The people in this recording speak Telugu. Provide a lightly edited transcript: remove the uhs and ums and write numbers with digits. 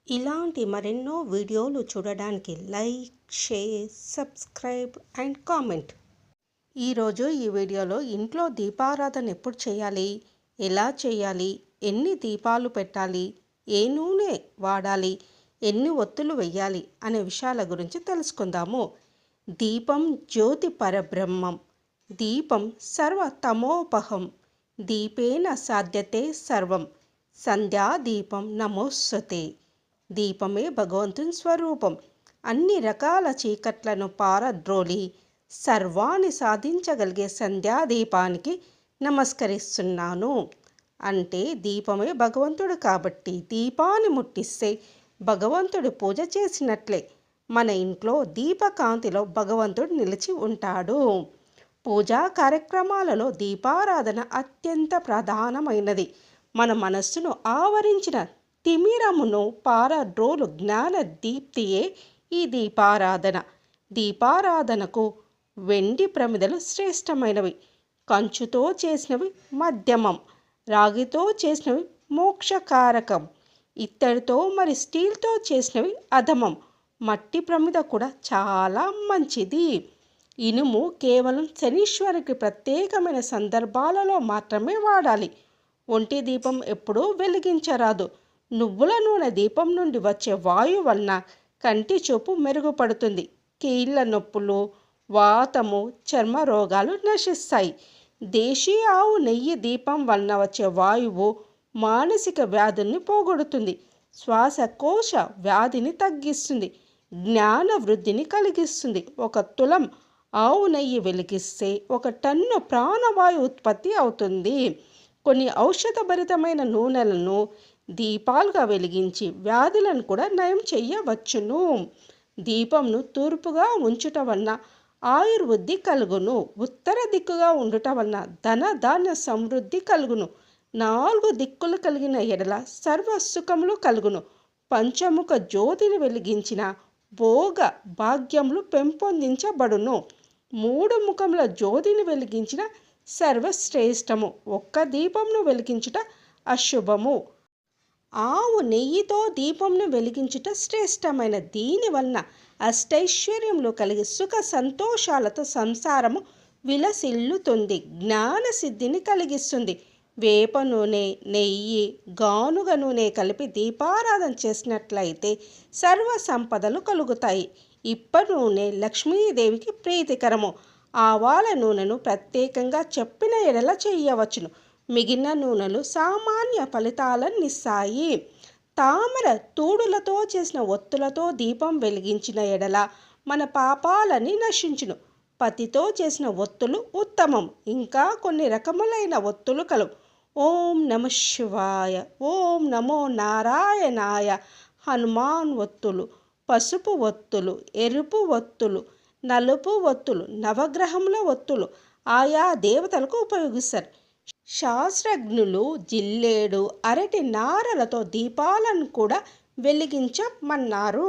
ఇలాంటి మరెన్నో వీడియోలు చూడడానికి like, share, subscribe and comment. ఈరోజు ఈ వీడియోలో ఇంట్లో దీపారాధన ఎప్పుడు చేయాలి, ఎలా చేయాలి, ఎన్ని దీపాలు పెట్టాలి, ఏ నూనె వాడాలి, ఎన్ని ఒత్తులు వెయ్యాలి అనే విషయాల గురించి తెలుసుకుందాము. దీపం జ్యోతి పరబ్రహ్మం, దీపం సర్వతమోపహం, దీపేన సాధ్యతే సర్వం, సంధ్యాదీపం నమోస్తుతే. దీపమే భగవంతుని స్వరూపం. అన్ని రకాల చీకట్లను పారద్రోలి సర్వాన్ని సాధించగలిగే సంధ్యాదీపానికి నమస్కరిస్తున్నాను. అంటే దీపమే భగవంతుడు కాబట్టి దీపాన్ని ముట్టిస్తే భగవంతుడు పూజ చేసినట్లే. మన ఇంట్లో దీపకాంతిలో భగవంతుడు నిలిచి ఉంటాడు. పూజా కార్యక్రమాలలో దీపారాధన అత్యంత ప్రధానమైనది. మన మనస్సును ఆవరించిన తిమిరమును పారద్రోలు జ్ఞాన దీప్తియే ఈ దీపారాధన. దీపారాధనకు వెండి ప్రమిదలు శ్రేష్టమైనవి, కంచుతో చేసినవి మధ్యమం, రాగితో చేసినవి మోక్షకారకం, ఇత్తడితో మరి స్టీల్తో చేసినవి అధమం. మట్టి ప్రమిద కూడా చాలా మంచిది. ఇనుము కేవలం శనీశ్వరునికి ప్రత్యేకమైన సందర్భాలలో మాత్రమే వాడాలి. ఒంటి దీపం ఎప్పుడూ వెలిగించరాదు. నువ్వుల నూనె దీపం నుండి వచ్చే వాయువు వలన కంటి చూపు మెరుగుపడుతుంది. కీళ్ళ నొప్పులు, వాతము, చర్మ రోగాలు నశిస్తాయి. దేశీయ ఆవు నెయ్యి దీపం వలన వచ్చే వాయువు మానసిక వ్యాధుల్ని పోగొడుతుంది, శ్వాసకోశ వ్యాధిని తగ్గిస్తుంది, జ్ఞాన వృద్ధిని కలిగిస్తుంది. 1 తులం ఆవు నెయ్యి వెలిగిస్తే 1 టన్ను ప్రాణవాయు ఉత్పత్తి అవుతుంది. కొన్ని ఔషధభరితమైన నూనెలను దీపాలుగా వెలిగించి వ్యాధులను కూడా నయం చేయవచ్చును. దీపంను తూర్పుగా ఉంచుట వలన ఆయుర్వృద్ధి కలుగును. ఉత్తర దిక్కుగా ఉండుట వలన ధన ధాన్య సమృద్ధి కలుగును. 4 దిక్కులు కలిగిన ఎడల సర్వ సుఖములు కలుగును. పంచముఖ జ్యోతిని వెలిగించిన భోగ భాగ్యములు పెంపొందించబడును. 3 ముఖముల జ్యోతిని వెలిగించిన సర్వశ్రేష్టము. 1 దీపంను వెలిగించుట అశుభము. ఆవు నెయ్యితో దీపంను వెలిగించుట శ్రేష్టమైన. దీని వలన అష్టైశ్వర్యములు కలిగి సుఖ సంతోషాలతో సంసారము విలసిల్లుతుంది, జ్ఞాన సిద్ధిని కలిగిస్తుంది. వేప నూనె, నెయ్యి, గానుగ నూనె కలిపి దీపారాధన చేసినట్లయితే సర్వ సంపదలు కలుగుతాయి. ఇప్ప నూనె లక్ష్మీదేవికి ప్రీతికరము. ఆవాల నూనెను ప్రత్యేకంగా చెప్పిన ఎడల చేయవచ్చును. మిగిలిన నూనెలు సామాన్య ఫలితాలనిస్తాయి. తామర తూడులతో చేసిన ఒత్తులతో దీపం వెలిగించిన ఎడల మన పాపాలని నశించును. పతితో చేసిన ఒత్తులు ఉత్తమం. ఇంకా కొన్ని రకములైన ఒత్తులు కలవు. ఓం నమః శివాయ, ఓం నమో నారాయణాయ, హనుమాన్ ఒత్తులు, పసుపు ఒత్తులు, ఎరుపు ఒత్తులు, నలుపు ఒత్తులు, నవగ్రహముల ఒత్తులు ఆయా దేవతలకు ఉపయోగిస్తారు. శాస్త్రజ్ఞులు జిల్లేడు, అరటి నారలతో దీపాలను కూడా వెలిగించమన్నారు.